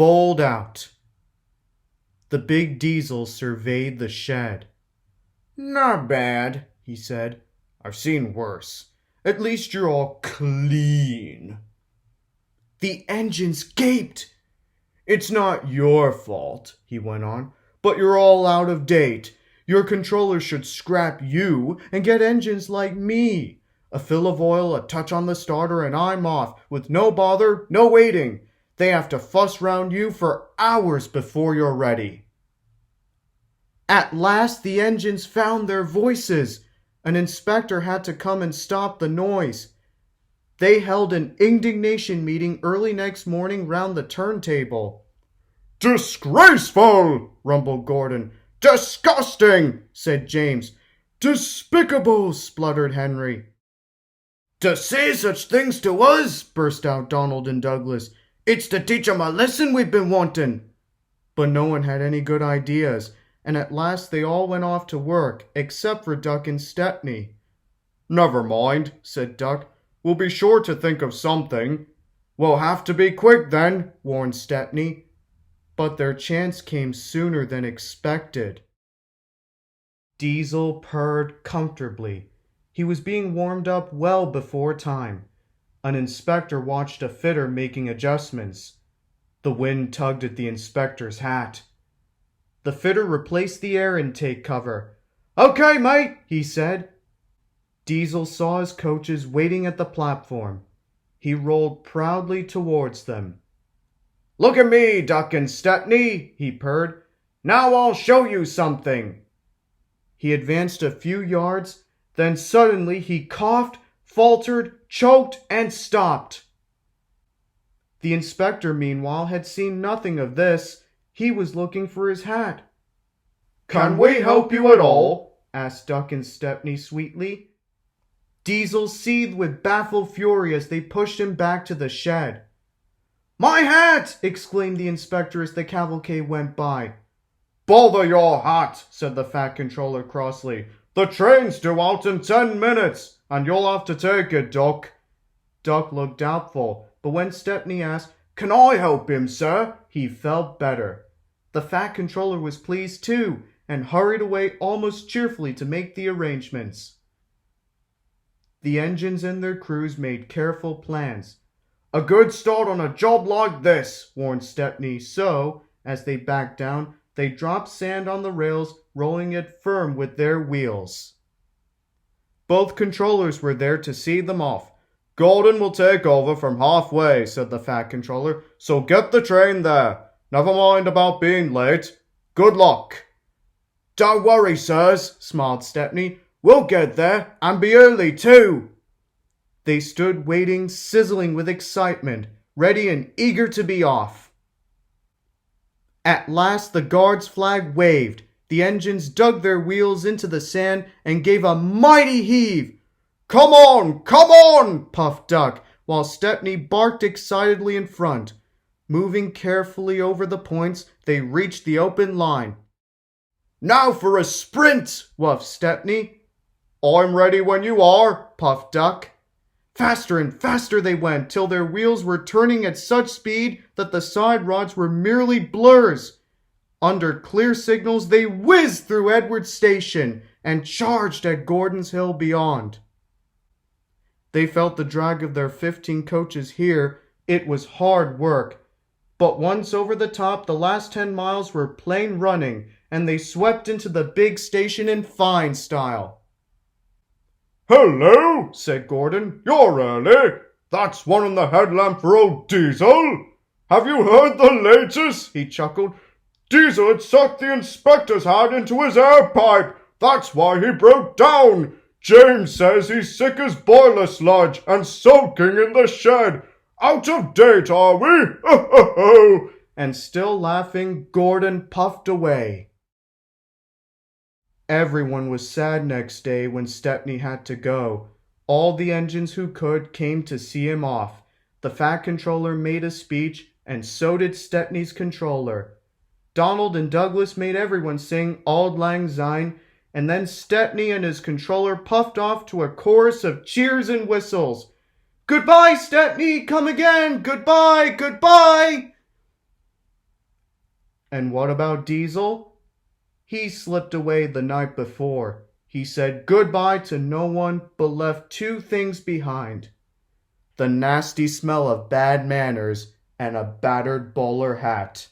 bowled out. The big diesel surveyed the shed. "Not bad," he said. "I've seen worse. At least you're all clean." The engines gaped. "It's not your fault," he went on, "but you're all out of date. Your controller should scrap you and get engines like me. A fill of oil, a touch on the starter, and I'm off, with no bother, no waiting. They have to fuss round you for hours before you're ready." At last the engines found their voices. An inspector had to come and stop the noise. They held an indignation meeting early next morning round the turntable. "Disgraceful!" rumbled Gordon. "Disgusting!" said James. "Despicable!" spluttered Henry. "To say such things to us!" burst out Donald and Douglas. "It's to teach 'em a lesson we've been wanting." But no one had any good ideas, and at last they all went off to work, except for Duck and Stepney. "Never mind," said Duck. "We'll be sure to think of something." "We'll have to be quick then," warned Stepney. But their chance came sooner than expected. Diesel purred comfortably. He was being warmed up well before time. An inspector watched a fitter making adjustments. The wind tugged at the inspector's hat. The fitter replaced the air intake cover. "Okay, mate," he said. Diesel saw his coaches waiting at the platform. He rolled proudly towards them. "Look at me, Duck and Stepney," he purred. "Now I'll show you something." He advanced a few yards, then suddenly he coughed, faltered, choked, and stopped. The inspector, meanwhile, had seen nothing of this. He was looking for his hat. "Can we help you at all?" asked Duck and Stepney sweetly. Diesel seethed with baffled fury as they pushed him back to the shed. "My hat!" exclaimed the inspector as the cavalcade went by. "Bother your hat," said the Fat Controller crossly. "The train's due out in 10 minutes, and you'll have to take it, Duck." Duck looked doubtful, but when Stepney asked, "Can I help him, sir?" he felt better. The Fat Controller was pleased too, and hurried away almost cheerfully to make the arrangements. The engines and their crews made careful plans. "A good start on a job like this," warned Stepney, so, as they backed down, they dropped sand on the rails, rolling it firm with their wheels. Both controllers were there to see them off. "Gordon will take over from halfway," said the Fat Controller, "so get the train there. Never mind about being late. Good luck." "Don't worry, sirs," smiled Stepney. "We'll get there, and be early too." They stood waiting, sizzling with excitement, ready and eager to be off. At last the guard's flag waved. The engines dug their wheels into the sand and gave a mighty heave. "Come on," puffed Duck, while Stepney barked excitedly in front. Moving carefully over the points, they reached the open line. "Now for a sprint," whuffed Stepney. "I'm ready when you are," puffed Duck. Faster and faster they went, till their wheels were turning at such speed that the side rods were merely blurs. Under clear signals, they whizzed through Edward Station and charged at Gordon's Hill beyond. They felt the drag of their 15 coaches here. It was hard work. But once over the top, the last 10 miles were plain running, and they swept into the big station in fine style. "Hello," said Gordon. "You're early. That's one in the headlamp for old Diesel. Have you heard the latest?" he chuckled. "Diesel had sucked the inspector's hat into his air pipe. That's why he broke down. James says he's sick as boiler sludge and soaking in the shed. Out of date, are we? Ho, ho, ho." And still laughing, Gordon puffed away. Everyone was sad next day when Stepney had to go. All the engines who could came to see him off. The Fat Controller made a speech, and so did Stepney's controller. Donald and Douglas made everyone sing Auld Lang Syne, and then Stepney and his controller puffed off to a chorus of cheers and whistles. "Goodbye, Stepney! Come again! Goodbye! Goodbye!" And what about Diesel? He slipped away the night before. He said goodbye to no one but left two things behind: the nasty smell of bad manners and a battered bowler hat.